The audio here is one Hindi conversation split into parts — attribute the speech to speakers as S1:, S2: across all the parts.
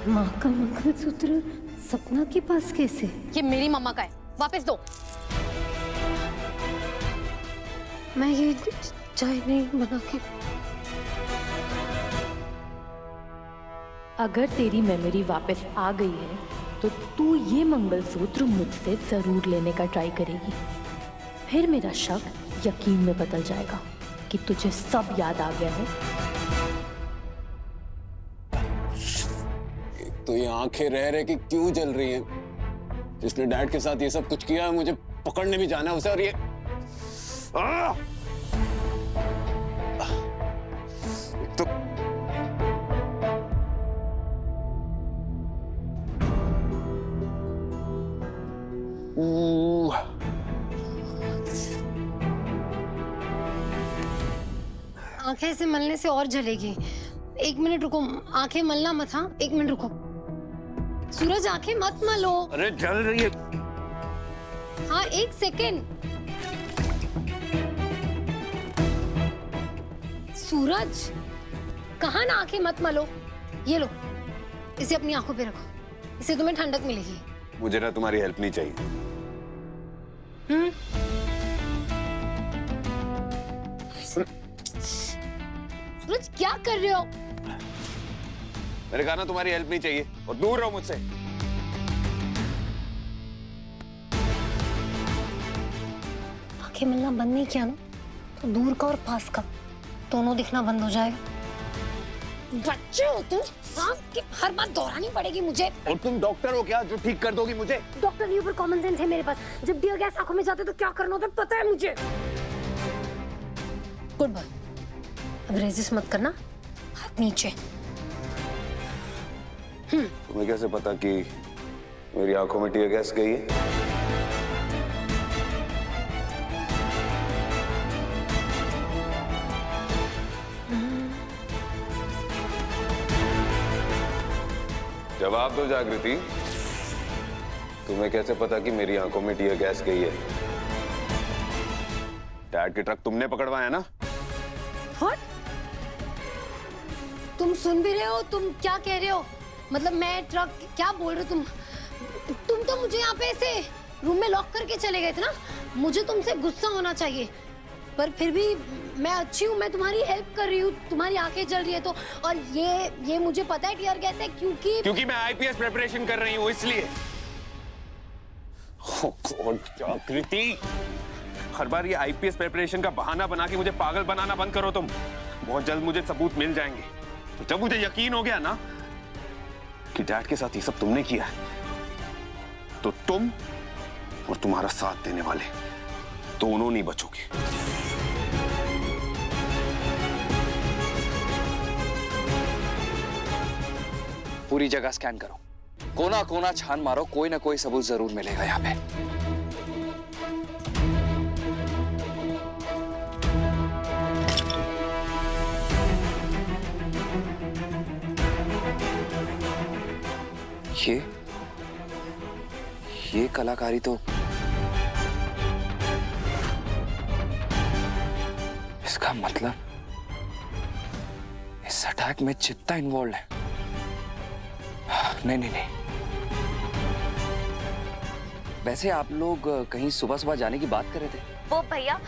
S1: माँ का मंगलसूत्र सपना के पास कैसे?
S2: ये मेरी मम्मा का है, वापस दो।
S1: मैं ये चाय नहीं बना के।
S3: अगर तेरी मेमोरी वापस आ गई है तो तू ये मंगलसूत्र मुझसे जरूर लेने का ट्राई करेगी। फिर मेरा शक यकीन में बदल जाएगा कि तुझे सब याद आ गया है।
S4: तो ये आंखें रह रहे कि क्यों जल रही हैं? जिसने डैड के साथ ये सब कुछ किया है मुझे पकड़ने भी जाना है उसे। और ये तो
S1: आंखें से मलने से और जलेगी। 1 मिनट रुको, आंखें मलना मत। हाँ 1 मिनट रुको। सूरज आंखें मत मलो।
S4: अरे जल रही है।
S1: हाँ 1 सेकेंड। सूरज कहा ना आंखें मत मलो। ये लो, इसे अपनी आंखों पे रखो, इससे तुम्हें ठंडक मिलेगी।
S4: मुझे ना तुम्हारी हेल्प नहीं चाहिए।
S1: सूरज क्या कर रहे हो?
S4: मेरे कहा ना तुम्हारी हेल्प नहीं चाहिए और दूर रहो मुझसे।
S1: आंखें मिलना बंद नहीं किया ना तो दूर का और पास का दोनों दिखना बंद हो जाएगा। बच्चे हो तुम, हाँ कि हर बात दोहरानी पड़ेगी मुझे।
S4: और तुम डॉक्टर हो क्या जो ठीक कर दोगी मुझे?
S1: डॉक्टर के ऊपर कॉमन सेंस है मेरे पास। जब टियर गैस आंखों में जाते तो क्या करना होता है पता है मुझे। गुड बॉय, अब रेजिस्ट मत करना, हाथ नीचे।
S4: तुम्हें कैसे पता कि मेरी आंखों में टियर गैस गई है? जवाब दो जागृति, तुम्हें कैसे पता कि मेरी आंखों में टियर गैस गई है? डैड के ट्रक तुमने पकड़वाया ना?
S1: What? तुम सुन भी रहे हो? तुम क्या कह रहे हो? मतलब मैं ट्रक क्या बोल रहे हो तुम तो मुझे यहाँ पे ऐसे रूम में लॉक करके चले गए थे ना। मुझे तुमसे गुस्सा होना चाहिए, पर फिर भी मैं अच्छी हूँ, मैं तुम्हारी हेल्प कर रही हूँ। तुम्हारी आंखें जल रही है तो, और ये मुझे पता है टियर गैस है क्योंकि
S4: मैं आईपीएस प्रिपरेशन कर रही हूँ इसलिए। जागृति, हर बार ये आईपीएस प्रिपरेशन का बहाना बना के मुझे पागल बनाना बंद करो तुम। बहुत जल्द मुझे सबूत मिल जाएंगे। तो जब मुझे यकीन हो गया ना कि डैड के साथ ये सब तुमने किया है, तो तुम और तुम्हारा साथ देने वाले दोनों नहीं बचोगे।
S5: पूरी जगह स्कैन करो, कोना कोना छान मारो, कोई ना कोई सबूत जरूर मिलेगा यहाँ पे। ये कलाकारी तो, इसका मतलब इस अटैक में चित्ता इन्वॉल्व है। नहीं नहीं नहीं, वैसे आप लोग कहीं सुबह सुबह जाने की बात कर रहे थे।
S6: वो भैया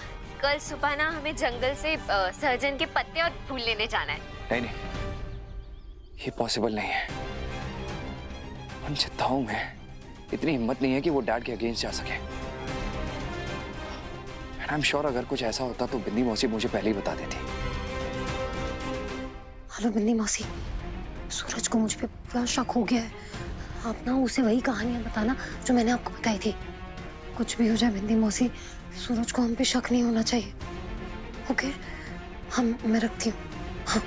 S6: कल सुबह ना हमें जंगल से सहजन के पत्ते और फूल लेने जाना है।
S5: नहीं नहीं, ये पॉसिबल नहीं है। उन चित्ताओं में इतनी हिम्मत नहीं है कि वो डैड के अगेंस्ट जा सके। एंड आई एम श्योर अगर कुछ ऐसा होता तो बिन्नी मौसी मुझे पहले ही बता देती।
S1: हेलो बिन्नी मौसी, सूरज को मुझ पे पूरा शक हो गया है। आप ना उसे वही कहानियां बताना जो मैंने आपको बताई थी। कुछ भी हो जाए बिन्नी मौसी, सूरज को हम पे शक नहीं होना चाहिए। ओके, मैं रखती हूँ। हाँ।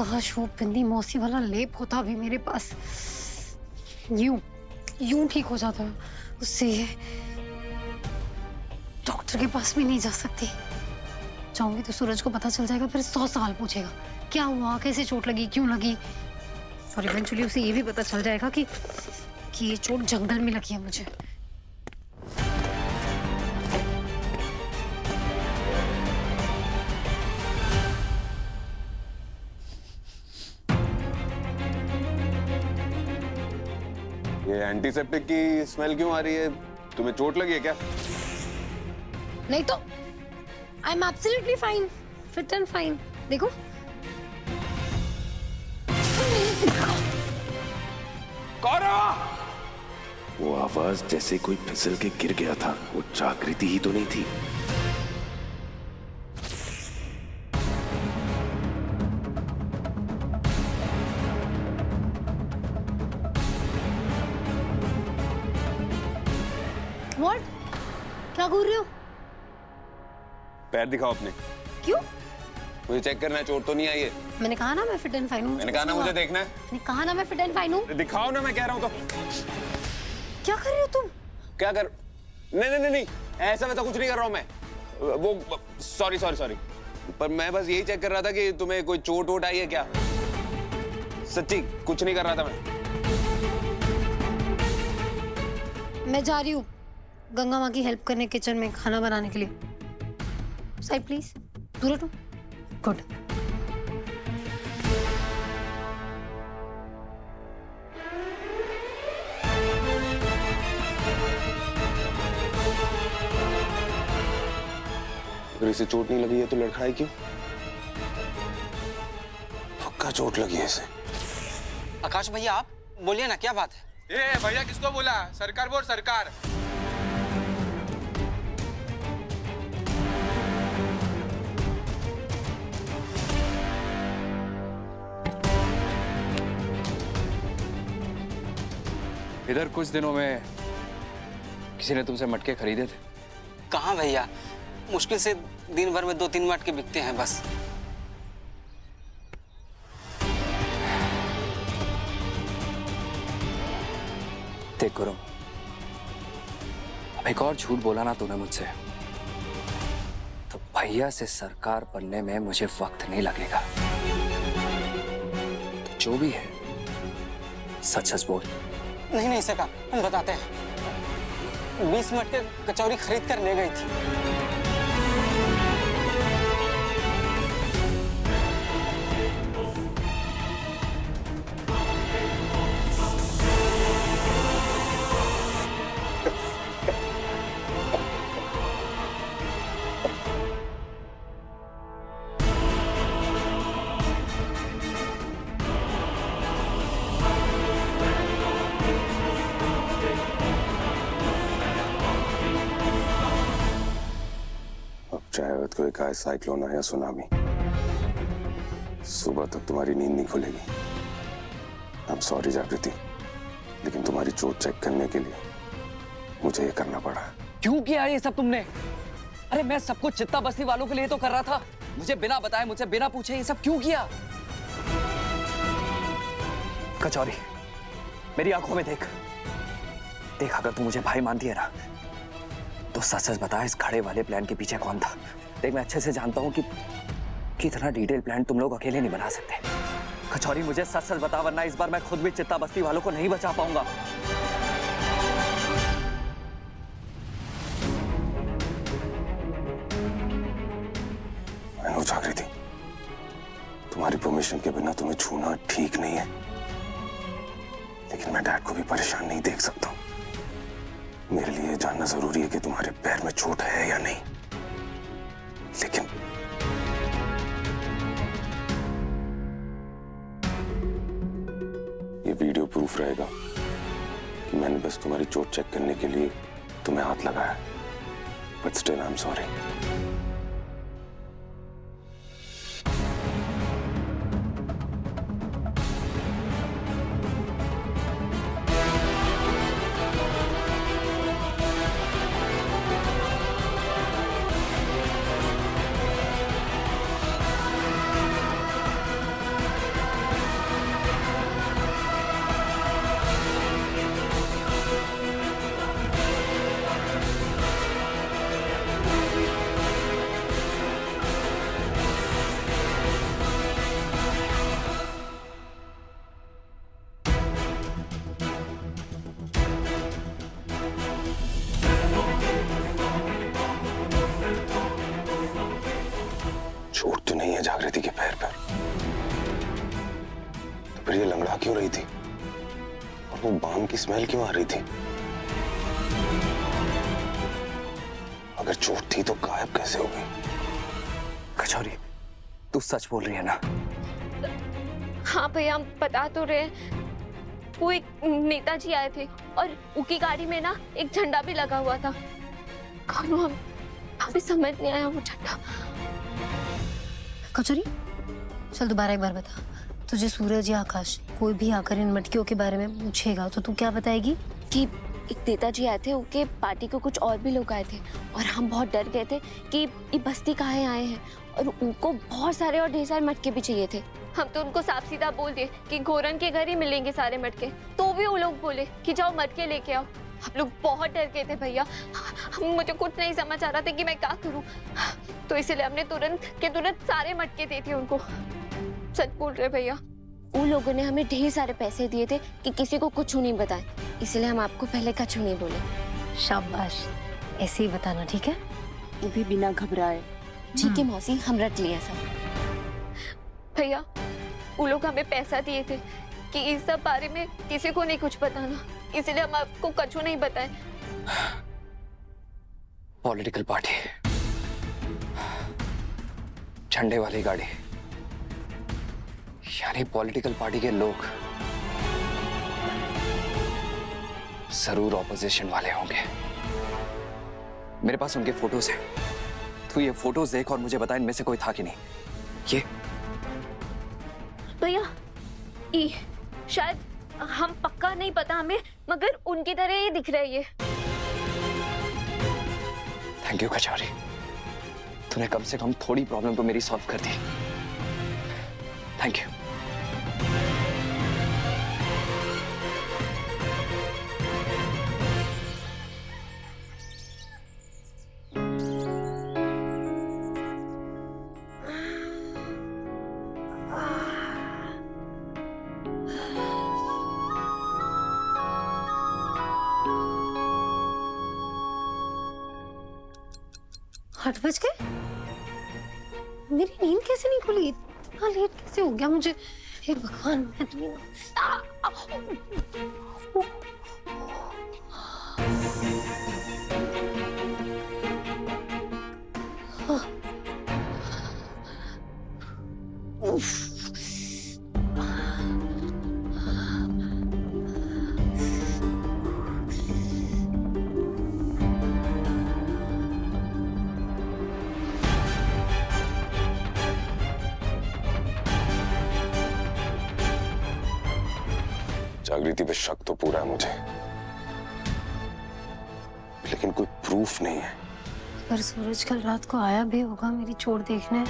S1: काश वो बिंदी मौसी वाला लेप होता भी मेरे पास, यूं ठीक हो जाता। उससे ये डॉक्टर के पास भी नहीं जा सकती। जाऊंगी तो सूरज को पता चल जाएगा, फिर 100 सवाल पूछेगा क्या हुआ, कैसे चोट लगी, क्यों लगी, और इवेंचुअली उसे ये भी पता चल जाएगा कि ये चोट जंगल में लगी है मुझे।
S4: ये एंटीसेप्टिक की स्मेल क्यों आ रही है? तुम्हें चोट लगी है क्या?
S1: नहीं तो I am absolutely fine, fit and fine. देखो
S7: वो आवाज जैसे कोई फिसल के गिर गया था। वो जागृति ही तो नहीं थी।
S1: व्हाट, क्या घूर रहे हो?
S4: पैर दिखाओ अपने।
S1: क्यों?
S4: मुझे चेक करना है, चोट तो नहीं आई है।
S1: मैंने कहा ना मैं फिट एंड फाइन हूँ।
S4: मैंने कहा ना मुझे देखना है।
S1: मैंने कहा ना मैं फिट एंड फाइन हूँ।
S4: दिखाओ ना, मैं कह रहा हूँ तो।
S1: क्या कर रहे हो तुम?
S4: क्या कर? नहीं नहीं नहीं, ऐसा वैसा कुछ नहीं कर रहा हूँ मैं। वो सॉरी सॉरी सॉरी, पर मैं बस यही चेक कर रहा था कि तुम्हें कोई चोट वोट आई है क्या। सच्ची कुछ नहीं कर रहा था
S1: मैं जा रही हूँ गंगा माँ की हेल्प करने किचन में खाना बनाने के लिए। साइड प्लीज, दूर हटो। गुड।
S4: अगर इसे चोट नहीं लगी है तो लड़खड़ाई क्यों? पक्का चोट लगी है इसे।
S8: आकाश भैया, आप बोलिए ना, क्या बात है?
S9: ए भैया किसको बोला? सरकार बोल, सरकार।
S5: इधर कुछ दिनों में किसी ने तुमसे मटके खरीदे थे?
S8: कहाँ भैया, मुश्किल से दिन भर में 2-3 मटके बिकते हैं बस।
S5: देख गुरु, अब एक और झूठ बोला ना तूने मुझसे, तो भैया से सरकार बनने में मुझे वक्त नहीं लगेगा। तो जो भी है सच सच बोल।
S8: नहीं नहीं सरकार, हम बताते हैं। 20 मटके कचौरी खरीद कर ले गई थी।
S4: चाहे कोई का साइक्लोन या सुनामी, सुबह तक तुम्हारी नींद नहीं खुलेगी। आई एम सॉरी जागृति, लेकिन तुम्हारी चोट चेक करने के लिए मुझे ये करना पड़ा।
S5: क्यों किया ये सब तुमने? अरे मैं सब कुछ चित्ता बस्ती वालों के लिए तो कर रहा था। मुझे बिना बताए, मुझे बिना पूछे ये सब क्यों किया? कचौरी, मेरी आंखों में देख। देख, अगर तू मुझे भाई मानती है ना, तो सच सच बता, इस खड़े वाले प्लान के पीछे कौन था? देख, मैं अच्छे से जानता हूं कि इतना डिटेल प्लान तुम लोग अकेले नहीं बना सकते। कचौरी, मुझे सच सच बता, वरना इस बार मैं खुद भी चित्ता बस्ती वालों को नहीं बचा पाऊंगा।
S4: जागृति, तुम्हारी परमिशन के बिना तुम्हें छूना ठीक नहीं है, लेकिन मैं डैड को भी परेशान नहीं देख सकता। मेरे लिए जानना जरूरी है कि तुम्हारे पैर में चोट है या नहीं। लेकिन ये वीडियो प्रूफ रहेगा कि मैंने बस तुम्हारी चोट चेक करने के लिए तुम्हें हाथ लगाया। But still I am sorry.
S7: फिर ये लंगड़ा क्यों रही थी और वो बाम की स्मेल क्यों आ रही थी? अगर चोट थी तो गायब कैसे हो गई?
S5: कचौरी, तू सच बोल रही है ना?
S6: हाँ भैया, हम बता तो रहे हैं। वो एक नेताजी आए थे और उनकी गाड़ी में ना एक झंडा भी लगा हुआ था। कौन वो, अभी समझ नहीं आया वो झंडा।
S1: कचौरी, चल दोबारा एक बार बता। तुझे सूरज या आकाश कोई भी आकर इन मटकियों के बारे में पूछेगा तो तू क्या बताएगी?
S6: कि एक नेताजी आए थे, उनके पार्टी को कुछ और भी लोग आए थे और हम बहुत डर गए थे कि ये बस्ती कहाँ आए हैं, और उनको बहुत सारे और ढेर सारे मटके भी चाहिए थे। हम तो उनको साफ सीधा बोल दिए कि घोरन के घर ही मिलेंगे सारे मटके, तो भी वो लोग बोले कि जाओ मटके लेके आओ। हम लोग बहुत डर गए थे भैया, मुझे कुछ नहीं समझ आ रहा था कि मैं क्या करूं, तो इसलिए हमने तुरंत सारे मटके दे दिए उनको। सच बोल रहे भैया, उन लोगों ने हमें ढेर सारे पैसे दिए थे कि किसी को कुछ नहीं बताएं, इसलिए हम आपको पहले कुछ नहीं बोले।
S1: शाबाश, ऐसे ही बताना, ठीक है?
S6: वो भी बिना घबराए। ठीक है मौसी, हम रख लिया सब। भैया, वो लोग हमें पैसा दिए थे कि इस सब बारे में किसी को नहीं कुछ बताना, इसलिए हम आपको कुछ नहीं बताएं।
S5: पॉलिटिकल पार्टी, झंडे वाली गाड़ी, यानी पॉलिटिकल पार्टी के लोग जरूर ऑपोजिशन वाले होंगे। मेरे पास उनके फोटोज हैं। तू ये फोटोज देख और मुझे बता इनमें से कोई था कि नहीं। ये
S6: भैया, शायद, हम पक्का नहीं पता हमें, मगर उनकी तरह ही दिख रही है।
S5: थैंक यू कचौरी, तूने कम से कम थोड़ी प्रॉब्लम तो मेरी सॉल्व कर दी। Thank you.
S1: आठ बज गए? मेरी नींद कैसे नहीं खुली? इतना लेट कैसे हो गया मुझे? हे भगवान, मैं तो
S7: जागृति पे शक तो पूरा है मुझे, लेकिन कोई प्रूफ नहीं है।
S1: पर सूरज कल रात को आया भी होगा मेरी चोट देखने,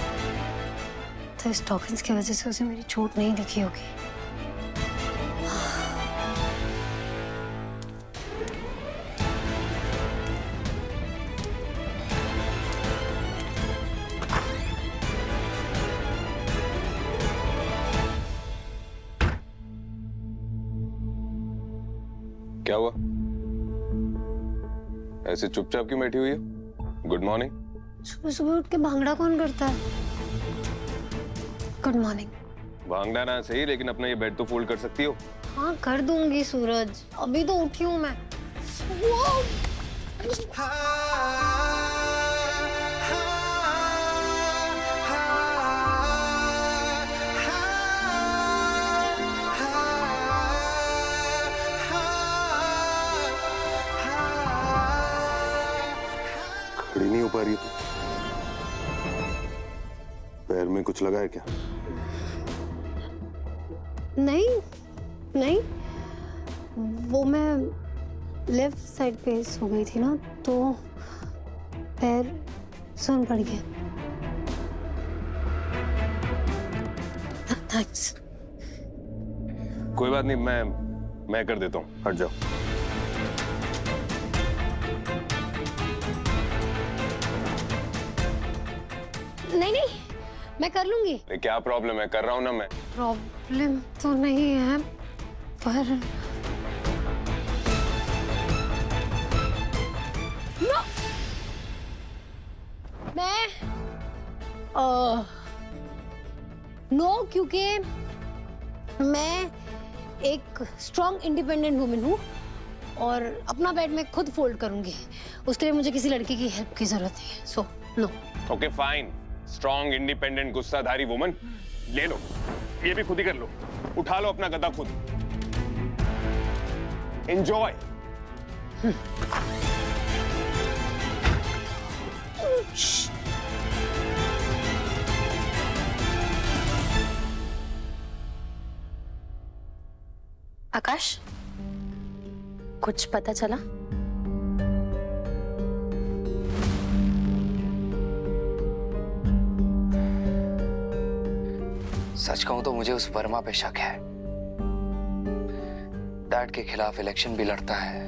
S1: तो इस टॉकिंस की वजह से उसे मेरी चोट नहीं दिखी होगी।
S7: क्या हुआ? ऐसे चुपचाप क्यों बैठी हुई है? Good morning.
S1: सुबह सुबह उठ के भांगड़ा कौन करता है? Good morning.
S7: भांगड़ा ना सही, लेकिन अपना ये बेड तो फोल्ड कर सकती हो।
S1: हाँ कर दूंगी सूरज, अभी तो उठी हूँ मैं।
S7: खड़ी नहीं हो पा रही है तू? पैर में कुछ लगा है क्या?
S1: नहीं नहीं, वो मैं लेफ्ट साइड पे सो गई थी ना, तो पैर सुन पड़ गया। थैंक्स।
S7: कोई बात नहीं, मैं कर देता हूँ, हट जाओ।
S1: नहीं नहीं, मैं कर लूंगी।
S7: क्या प्रॉब्लम है? कर रहा हूँ ना मैं।
S1: प्रॉब्लम तो नहीं है, पर नो, मैं नो, क्योंकि मैं एक स्ट्रॉन्ग इंडिपेंडेंट वुमेन हूँ और अपना बेड मैं खुद फोल्ड करूंगी। उसके लिए मुझे किसी लड़के की हेल्प की जरूरत नहीं है। So no.
S4: Okay fine, strong independent गुस्साधारी वुमन, ले लो, ये भी खुद ही कर लो, उठा लो अपना गदा खुद, एंजॉय।
S3: आकाश, कुछ पता चला?
S5: सच कहूं तो मुझे उस वर्मा पे शक है। डैड के खिलाफ इलेक्शन भी लड़ता है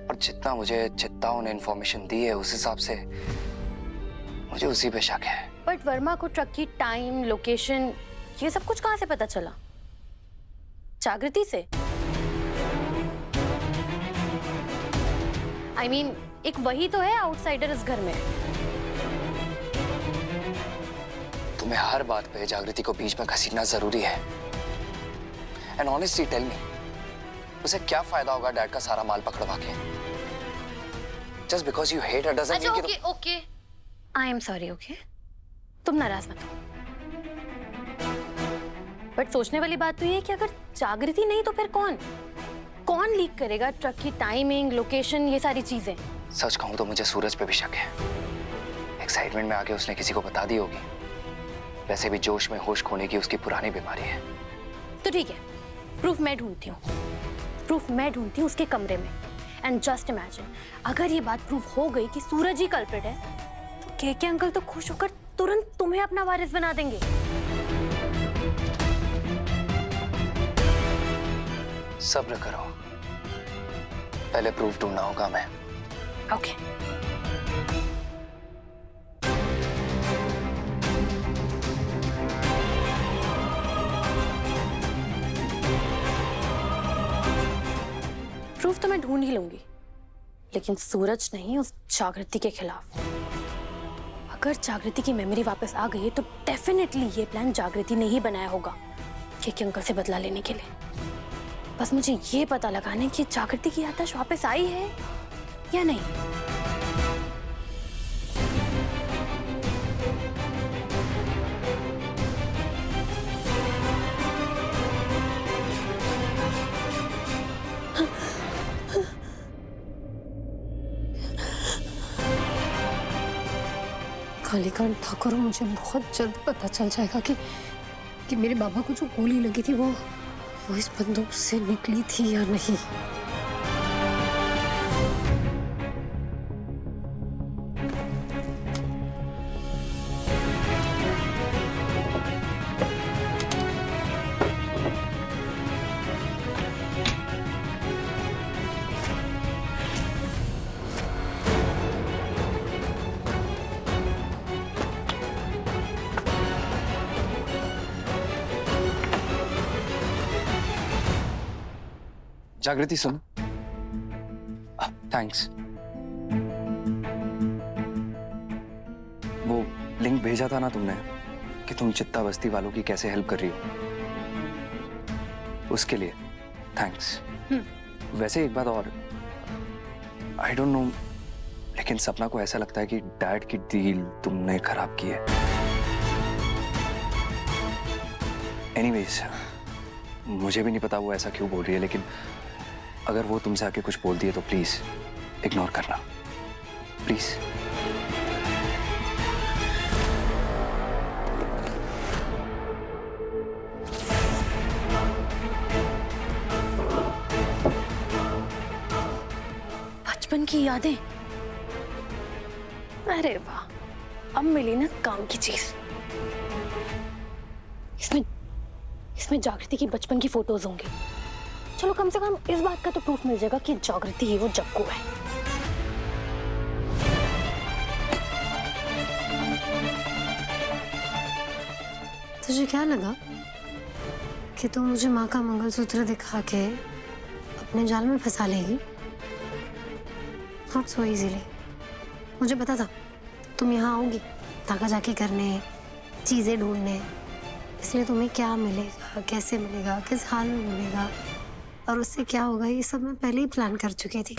S5: और जितना मुझे चित्ताओं ने इंफॉर्मेशन दी है उस हिसाब से मुझे उसी पे शक है।
S3: बट वर्मा को ट्रक की टाइम, लोकेशन, ये सब कुछ कहां से पता चला? जागृति से? I mean, एक वही तो है आउटसाइडर इस घर में।
S5: तुम्हें हर बात पे जागृति को बीच में घसीटना जरूरी है। एंड ऑनेस्टली टेल मी, उसे क्या फायदा होगा डैड का सारा माल पकड़वा के? Just because you hate her doesn't
S3: अच्छा,
S5: मीन कि
S3: okay okay, I am sorry. Okay, तुम नाराज मत हो। बट सोचने वाली बात तो ये है कि अगर जागृति नहीं तो फिर कौन लीक करेगा ट्रक की टाइमिंग, लोकेशन, ये सारी चीजें?
S5: सच कहूं तो मुझे सूरज पे भी शक है। एक्साइटमेंट में आके उसने किसी को बता दी होगी। वैसे भी जोश में होश खोने की उसकी पुरानी बीमारी है।
S3: तो ठीक है, प्रूफ मैं ढूंढती हूँ उसके कमरे में। एंड जस्ट इमेजिन, अगर ये बात प्रूफ हो गई कि सूरज ही कल्प्रिट है, तो के अंकल तो खुश होकर तुरंत तुम्हें अपना वारिस बना देंगे।
S5: सब्र करो, पहले प्रूफ ढूंढना होगा मैं।
S3: ओके। प्रूफ तो मैं ढूंढ ही लूंगी, लेकिन सूरज नहीं, उस जागृति के खिलाफ। अगर जागृति की मेमोरी वापस आ गई है तो डेफिनेटली ये प्लान जागृति ने ही बनाया होगा के अंकल से बदला लेने के लिए। बस मुझे ये पता लगाना है कि जागृति की याददाश्त वापस आई है या नहीं।
S1: कालीकांत ठाकुर, मुझे बहुत जल्द पता चल जाएगा कि मेरे बाबा को जो गोली लगी थी वो इस बंदूक से निकली थी या नहीं।
S5: जागृति सुन, थैंक्स। वो लिंक भेजा था ना तुमने कि तुम चित्ता बस्ती वालों की कैसे हेल्प कर रही हो, उसके लिए थैंक्स। वैसे एक बात और, आई डोंट नो, लेकिन सपना को ऐसा लगता है कि डैड की डील तुमने खराब की है। एनीवेज, मुझे भी नहीं पता वो ऐसा क्यों बोल रही है, लेकिन अगर वो तुमसे आके कुछ बोलती है तो प्लीज इग्नोर करना, प्लीज।
S3: बचपन की यादें, अरे वाह, अब मिली ना काम की चीज। इसमें जागृति की बचपन की फोटोज होंगी। चलो, कम से कम इस बात का तो प्रूफ मिल जाएगा कि जागृति ही वो जग्गू है।
S1: तुझे क्या लगा कि तू मुझे माँ का मंगलसूत्र दिखा के अपने जाल में फंसा लेगी? Not so easily. मुझे पता था तुम यहाँ आओगी, ताका जाके करने, चीजें ढूंढने, इसलिए तुम्हें क्या मिलेगा, कैसे मिलेगा, किस हाल में मिलेगा और उससे क्या होगा, ये सब मैं पहले ही प्लान कर चुकी थी।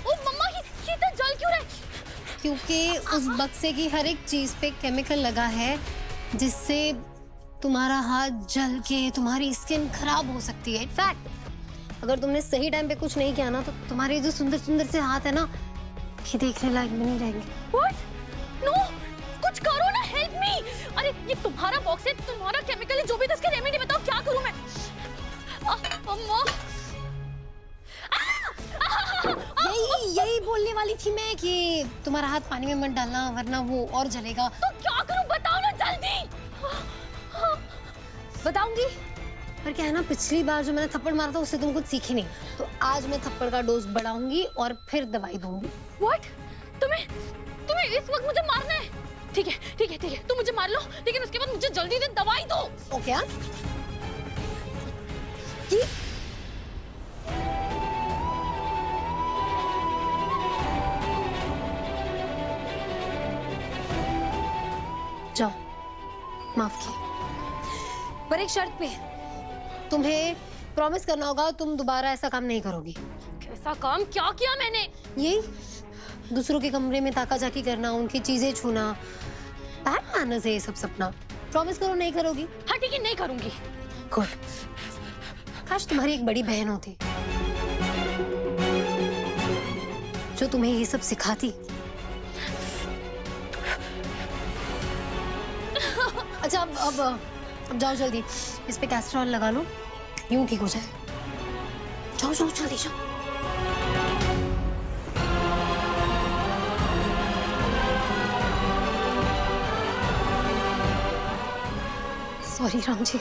S2: ओ मम्मा, ये इतना जल क्यों रहा है?
S1: क्योंकि उस बक्से की हर एक चीज पे केमिकल लगा है जिससे तुम्हारा हाथ जल के तुम्हारी स्किन खराब हो सकती है। इनफैक्ट अगर तुमने सही टाइम पे कुछ नहीं किया ना तो तुम्हारे जो सुंदर सुंदर से हाथ है ना, ये देखने लायक भी नहीं रहेंगे।
S2: What? No! कुछ करो ना, हेल्प मी। अरे ये तुम्हारा बॉक्स है, तुम्हारा केमिकल है, जो भी था इसका रेमेडी बताओ, क्या करूं मैं? अम्मा,
S1: यही बोलने वाली थी मैं कि तुम्हारा हाथ पानी में मत डालना वरना वो और जलेगा।
S2: तो क्या करूं बताओ ना जल्दी।
S1: बताऊंगी, पर क्या है ना, पिछली बार जो मैंने थप्पड़ मारा था उससे तुम कुछ सीखी नहीं, तो आज मैं थप्पड़ का डोज बढ़ाऊंगी और फिर दवाई दूंगी।
S2: What? तुम्हें इस वक्त मुझे मारना है? ठीक है, तुम मुझे मार लो, लेकिन उसके बाद मुझे जल्दी से दवाई दो।
S1: ओके हाँ? जाओ, माफ किया, पर एक शर्त पे। तुम्हें प्रॉमिस करना होगा तुम दोबारा ऐसा काम नहीं करोगी।
S2: कैसा काम क्या किया मैंने?
S1: यही दूसरों के कमरे में ताका-झाकी करना, उनकी चीजें छूना, बैड मैनर्स है ये सब। सपना प्रॉमिस करो नहीं करोगी।
S2: हाँ ठीक है, नहीं करूंगी।
S1: गुड, काश तुम्हारी एक बड़ी बहन होती जो तुम्हें ये सब सिखाती। अच्छा अब जाओ जल्दी, इस पे कैस्ट्रॉल लगा लो, यूं ठीक हो जाए। जाओ जल्दी जाओ। सॉरी राम जी।